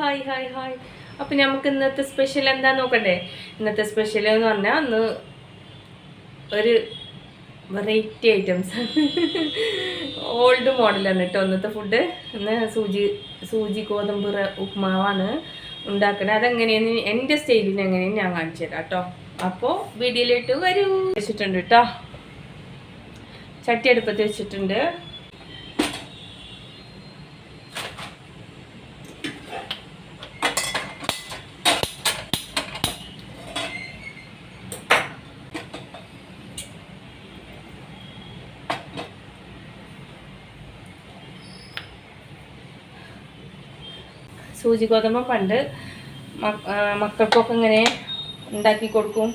Hi hi hi. അപ്പം നമുക്ക് ഇന്നത്തെ സ്പെഷ്യൽ എന്താ നോക്കണ്ടേ? ഇന്നത്തെ സ്പെഷ്യൽ എന്ന് പറഞ്ഞാൽ അന്ന് ഒരു വെറൈറ്റി ഐറ്റംസ് ഓൾഡ് മോഡലാണ് കേട്ടോ ഇന്നത്തെ ഫുഡ്. ഇന്ന് സൂചി ഗോതമ്പ് ഉപ്മാവാണ് ഉണ്ടാക്കുന്നത്. അതെങ്ങനെയാണ് എൻ്റെ സ്റ്റൈലിന് എങ്ങനെയാണ് ഞാൻ കാണിച്ചു തരാം കേട്ടോ. അപ്പോൾ വീഡിയോയിലിട്ട് വരൂ. വെച്ചിട്ടുണ്ട് കേട്ടോ, ചട്ടി അടുപ്പത്ത് വെച്ചിട്ടുണ്ട്. സൂചി ഗോതമ്പ് പണ്ട് മക്കൾക്കൊക്കെ ഇങ്ങനെ ഉണ്ടാക്കി കൊടുക്കും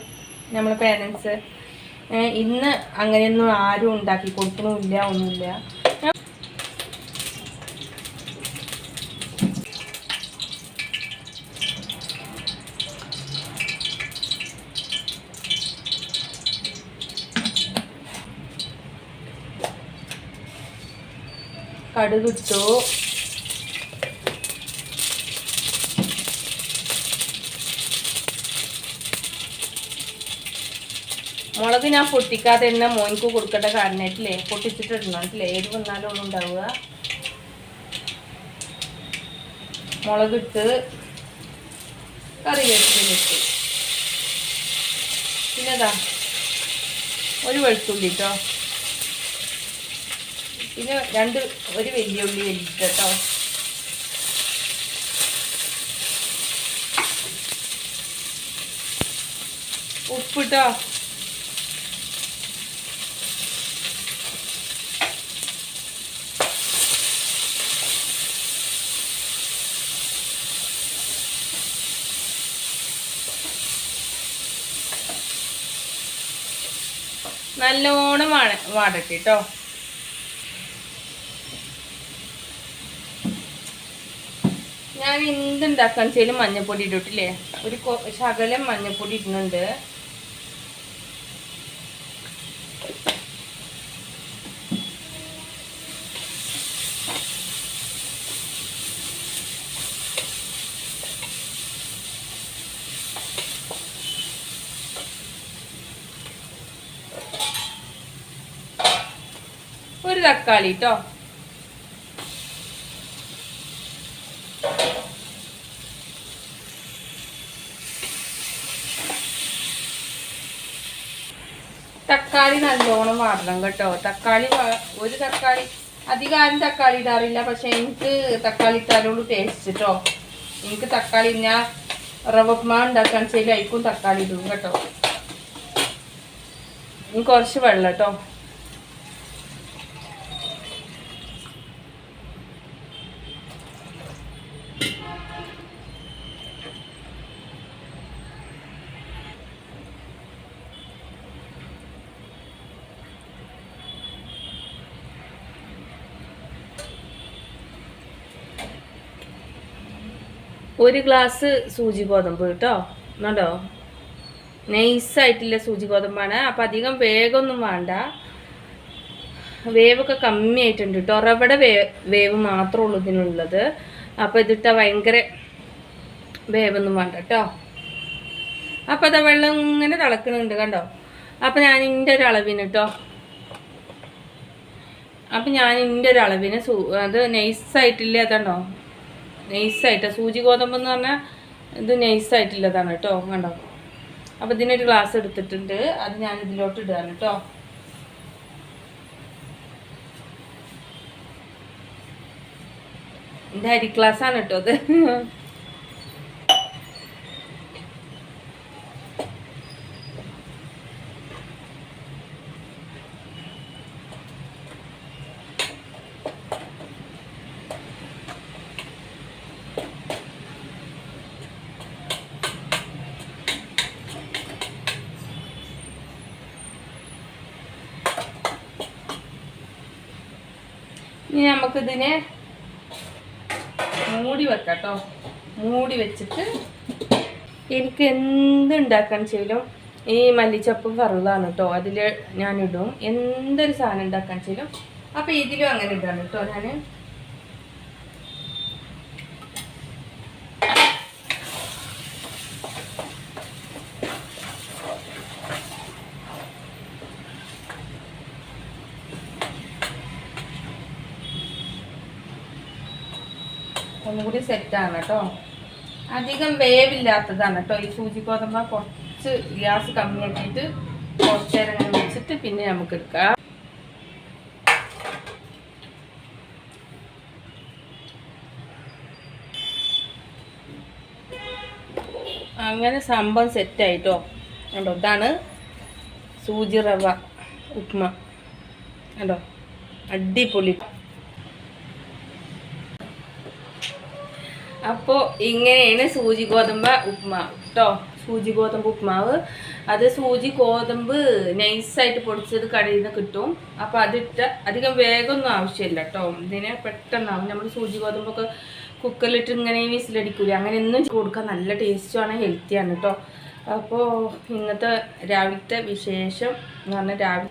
നമ്മളെ പേരൻസ്. ഇന്ന് അങ്ങനെയൊന്നും ആരും ഉണ്ടാക്കി കൊടുക്കണമില്ല, ഒന്നുമില്ല. കടുകിട്ടു, മുളക് ഞാൻ പൊട്ടിക്കാതെ തന്നെ മോനിക്ക് കൊടുക്കേണ്ട കാരണമായിട്ടില്ലേ പൊട്ടിച്ചിട്ടിടണല്ലേ, ഏത് വന്നാലും ഒന്നും ഉണ്ടാവുക. മുളകിട്ട് കറിവേപ്പിലിട്ട് പിന്നെതാ ഒരു വെളുത്തുള്ളി കേട്ടോ, പിന്നെ ഒരു വലിയ ഉള്ളി വലിയിട്ട് കേട്ടോ. ഉപ്പിട്ടോ, നല്ലോണം വാടട്ടെ കേട്ടോ. ഞാൻ എന്തുണ്ടാക്കാൻ വെച്ചാലും മഞ്ഞപ്പൊടി ഇട്ടിട്ടില്ലേ, ഒരു ശകലം മഞ്ഞപ്പൊടി ഇടുന്നുണ്ട്. ഒരു തക്കാളി കേട്ടോ, തക്കാളി നല്ലോണം വാടണം കേട്ടോ. ഒരു തക്കാളി അധികം ആരും തക്കാളി ഇടാറില്ല, പക്ഷെ എനിക്ക് തക്കാളി ഇട്ടാലോട് ടേസ്റ്റ് കേട്ടോ. എനിക്ക് തക്കാളി ഞാൻ റവ ഉപ്മാ ഉണ്ടാക്കാൻ ചെയ്തായിരിക്കും തക്കാളി ഇടും കേട്ടോ. ഇനി കുറച്ച് വെള്ളം കേട്ടോ. ഒരു ഗ്ലാസ് സൂചി ഗോതമ്പ് കേട്ടോ, എന്നോ നൈസായിട്ടില്ല സൂചി ഗോതമ്പാണ്. അപ്പം അധികം വേഗമൊന്നും വേണ്ട, വേവൊക്കെ കമ്മിയായിട്ടുണ്ട് കേട്ടോ. റവയുടെ വേവ് മാത്രമേ ഉള്ളൂ ഇതിനുള്ളത്. അപ്പം ഇതിട്ടാൽ ഭയങ്കര വേവൊന്നും വേണ്ട കേട്ടോ. അപ്പം അതാ വെള്ളം ഇങ്ങനെ തിളക്കുന്നുണ്ട് കണ്ടോ. അപ്പം ഞാൻ ഇതിൻ്റെ ഒരു അളവിന് കേട്ടോ, അപ്പം ഞാൻ ഇതിൻ്റെ ഒരു അളവിന് അത് നൈസായിട്ടില്ല അതുണ്ടോ, നൈസായിട്ട് സൂചി ഗോതമ്പ് എന്ന് പറഞ്ഞാൽ ഇത് നൈസായിട്ടില്ലതാണ് കേട്ടോ കണ്ടോ. അപ്പം ഇതിനൊരു ഗ്ലാസ് എടുത്തിട്ടുണ്ട്, അത് ഞാൻ ഇതിലോട്ട് ഇടുകയാണ് കേട്ടോ. എൻ്റെ അരി ഗ്ലാസ്സാണ് കേട്ടോ അത്. ഇനി നമുക്കിതിനെ മൂടി വെക്കാം കേട്ടോ. മൂടി വെച്ചിട്ട് എനിക്ക് എന്തുണ്ടാക്കാൻ ചെയ്യലും ഈ മല്ലിച്ചപ്പ് ഫറുതാണ് കേട്ടോ, അതിൽ ഞാനിടും എന്തൊരു സാധനം ഉണ്ടാക്കാൻ ചെയ്യലും. അപ്പം ഇതിലും അങ്ങനെ ഇടാണ് കേട്ടോ ഞാൻ. ഒന്നുകൂടി സെറ്റാണ് കേട്ടോ. അധികം വേവില്ലാത്തതാണ് കേട്ടോ ഈ സൂചി ഗോതമ്പ്. കുറച്ച് ഗ്യാസ് കമ്മിയാക്കിയിട്ട് കുറച്ച് നേരം അങ്ങനെ വെച്ചിട്ട് പിന്നെ നമുക്ക് എടുക്കാം. അങ്ങനെ സംഭവം സെറ്റായിട്ടോ. കണ്ടോ, ഇതാണ് സൂചി റവ ഉപ്മ. കണ്ടോ, അടിപൊളി. അപ്പോൾ ഇങ്ങനെയാണ് സൂചി ഗോതമ്പ് ഉപ്മാവ് കേട്ടോ. സൂചി ഗോതമ്പ് ഉപ്മാവ്. അത് സൂചി ഗോതമ്പ് നൈസായിട്ട് പൊടിച്ചത് കടയിൽ നിന്ന് കിട്ടും. അപ്പോൾ അതിട്ട് അധികം വേഗമൊന്നും ആവശ്യമില്ല കേട്ടോ. ഇതിനെ പെട്ടെന്നാവും. നമ്മൾ സൂചി ഗോതമ്പൊക്കെ കുക്കറിലിട്ട് ഇങ്ങനെ വിസിലടിക്കൂല, അങ്ങനെ ഒന്നും കൊടുക്കാൻ നല്ല ടേസ്റ്റുമാണ്, ഹെൽത്തിയാണ് കേട്ടോ. അപ്പോൾ ഇന്നത്തെ രാവിലത്തെ വിശേഷം എന്ന് പറഞ്ഞാൽ രാവിലെ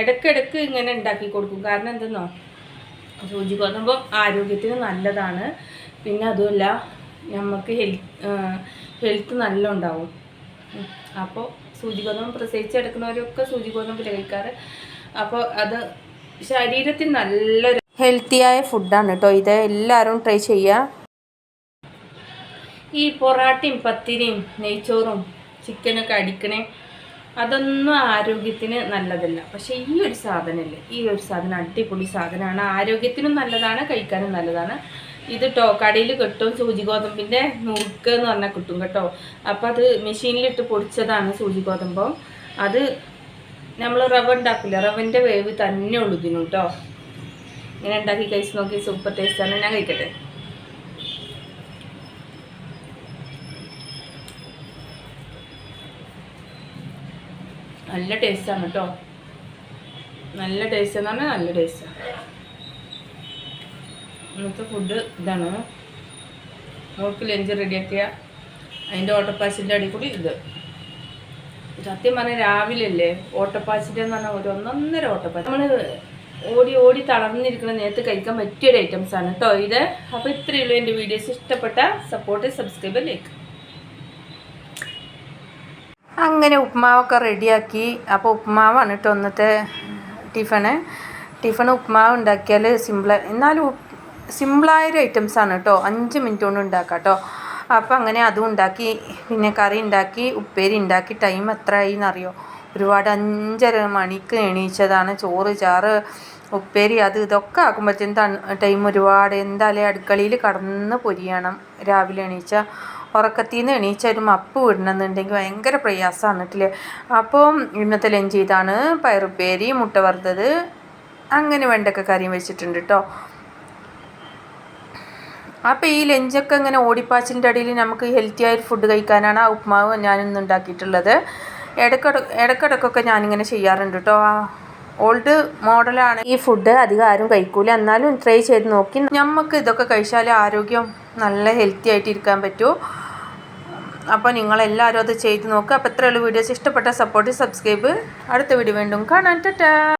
ഇടയ്ക്കിടയ്ക്ക് ഇങ്ങനെ ഉണ്ടാക്കി കൊടുക്കും. കാരണം എന്തെന്നോ, സൂചി ഗോതമ്പ് ആരോഗ്യത്തിന് നല്ലതാണ്. പിന്നെ അതുമല്ല നമുക്ക് ഹെൽത്ത് നല്ല ഉണ്ടാവും. അപ്പോൾ സൂചി ഗോതമ്പ് പ്രസവിച്ചെടുക്കുന്നവരൊക്കെ സൂചി ഗോതമ്പിൽ കഴിക്കാറ്. അപ്പോൾ അത് ശരീരത്തിന് നല്ലൊരു ഹെൽത്തിയായ ഫുഡാണ് കേട്ടോ. ഇത് എല്ലാവരും ട്രൈ ചെയ്യുക. ഈ പൊറാട്ടയും പത്തിരിയും നെയ്ച്ചോറും ചിക്കനൊക്കെ അടിക്കണേ, അതൊന്നും ആരോഗ്യത്തിന് നല്ലതല്ല. പക്ഷേ ഈ ഒരു സാധനമല്ലേ, ഈ ഒരു സാധനം അടിപൊളി സാധനമാണ്. ആരോഗ്യത്തിനും നല്ലതാണ്, കഴിക്കാനും നല്ലതാണ്. ഇത് കേട്ടോ കടയിൽ കിട്ടും. സൂചി ഗോതമ്പിൻ്റെ നുറുക്ക് എന്ന് പറഞ്ഞാൽ കിട്ടും കേട്ടോ. അപ്പോൾ അത് മെഷീനിലിട്ട് പൊടിച്ചതാണ് സൂചി ഗോതമ്പം. അത് നമ്മൾ റവ ഉണ്ടാക്കില്ല, റവൻ്റെ വേവ് തന്നെ ഉള്ളൂ ഇതിനും കേട്ടോ. ഇങ്ങനെ ഉണ്ടാക്കി കഴിച്ച് നോക്കി, സൂപ്പർ ടേസ്റ്റാണ്. ഞാൻ കഴിക്കട്ടെ. നല്ല ടേസ്റ്റാണ് കേട്ടോ. നല്ല ടേസ്റ്റ് എന്ന് പറഞ്ഞാൽ നല്ല ടേസ്റ്റാണ്. ഇന്നത്തെ ഫുഡ് ഇതാണ്. മോൾക്ക് ലഞ്ച് റെഡിയാക്കിയ അതിൻ്റെ ഓട്ടപ്പാച്ചിൻ്റെ അടി കൂടി ഇത്. സത്യം പറഞ്ഞാൽ രാവിലെ അല്ലേ ഓട്ടപ്പാച്ചിൻ്റെ എന്ന് പറഞ്ഞാൽ ഒരു 1.5 ഓട്ടപ്പാച്ചി. നമ്മൾ ഓടി ഓടി തളർന്നിരിക്കുന്ന നേരത്ത് കഴിക്കാൻ പറ്റിയൊരു ഐറ്റംസാണ് കേട്ടോ ഇത്. അപ്പോൾ ഇത്രയേ ഉള്ളൂ. എൻ്റെ വീഡിയോസ് ഇഷ്ടപ്പെട്ട സപ്പോർട്ട്, സബ്സ്ക്രൈബ്, ലൈക്ക്. അങ്ങനെ ഉപ്മാവൊക്കെ റെഡിയാക്കി. അപ്പോൾ ഉപ്മാവാണ് കേട്ടോ ഇന്നത്തെ ടിഫണ് ഉപ്മാവ് ഉണ്ടാക്കിയാൽ എന്നാലും സിമ്പിളായൊരു ഐറ്റംസാണ് കേട്ടോ. 5 മിനിറ്റ് കൊണ്ട് ഉണ്ടാക്കാം കേട്ടോ. അപ്പോൾ അങ്ങനെ അതും ഉണ്ടാക്കി. പിന്നെ കറി ഉണ്ടാക്കി, ഉപ്പേരി ഉണ്ടാക്കി. ടൈം എത്ര ആയി എന്നറിയോ? ഒരുപാട് 5:30 മണിക്ക് എണീച്ചതാണ്. ചോറ്, ചാറ്, ഉപ്പേരി അത് ഇതൊക്കെ ആക്കുമ്പോഴത്തേക്കും ടൈം ഒരുപാട്. എന്തായാലും അടുക്കളയിൽ കടന്ന് പൊരിയണം. രാവിലെ ഉറക്കത്തിൽ നിന്ന് എണീച്ച ഒരു മപ്പ് വിടണമെന്നുണ്ടെങ്കിൽ ഭയങ്കര പ്രയാസമാണ് കേട്ടില്ലേ. അപ്പോൾ ഇന്നത്തെ ലഞ്ച് ഇതാണ്. പയറുപ്പേരി, മുട്ട വറുത്തത്, അങ്ങനെ വെണ്ടക്ക കറിയും വെച്ചിട്ടുണ്ട് കേട്ടോ. അപ്പോൾ ഈ ലഞ്ചൊക്കെ ഇങ്ങനെ ഓടിപ്പാച്ചിലിൻ്റെ ഇടയിൽ നമുക്ക് ഹെൽത്തി ആയൊരു ഫുഡ് കഴിക്കാനാണ് ആ ഉപ്മാവ് ഞാനിന്ന് ഉണ്ടാക്കിയിട്ടുള്ളത്. ഇടയ്ക്കിടയ്ക്കൊക്കെ ഞാനിങ്ങനെ ചെയ്യാറുണ്ട് കേട്ടോ. ഓൾഡ് മോഡലാണ് ഈ ഫുഡ്. അധികം ആരും കഴിക്കൂല, എന്നാലും ട്രൈ ചെയ്ത് നോക്കി. നമുക്ക് ഇതൊക്കെ കഴിച്ചാൽ ആരോഗ്യം നല്ല ഹെൽത്തി ആയിട്ട് ഇരിക്കാൻ പറ്റുമോ. അപ്പോൾ നിങ്ങളെല്ലാവരും അത് ചെയ്ത് നോക്കുക. അപ്പോൾ ഇത്രയുള്ള വീഡിയോസ് ഇഷ്ടപ്പെട്ട സപ്പോർട്ട്, സബ്സ്ക്രൈബ്. അടുത്ത വീഡിയോ വീണ്ടും കാണാൻ. ടാറ്റാ.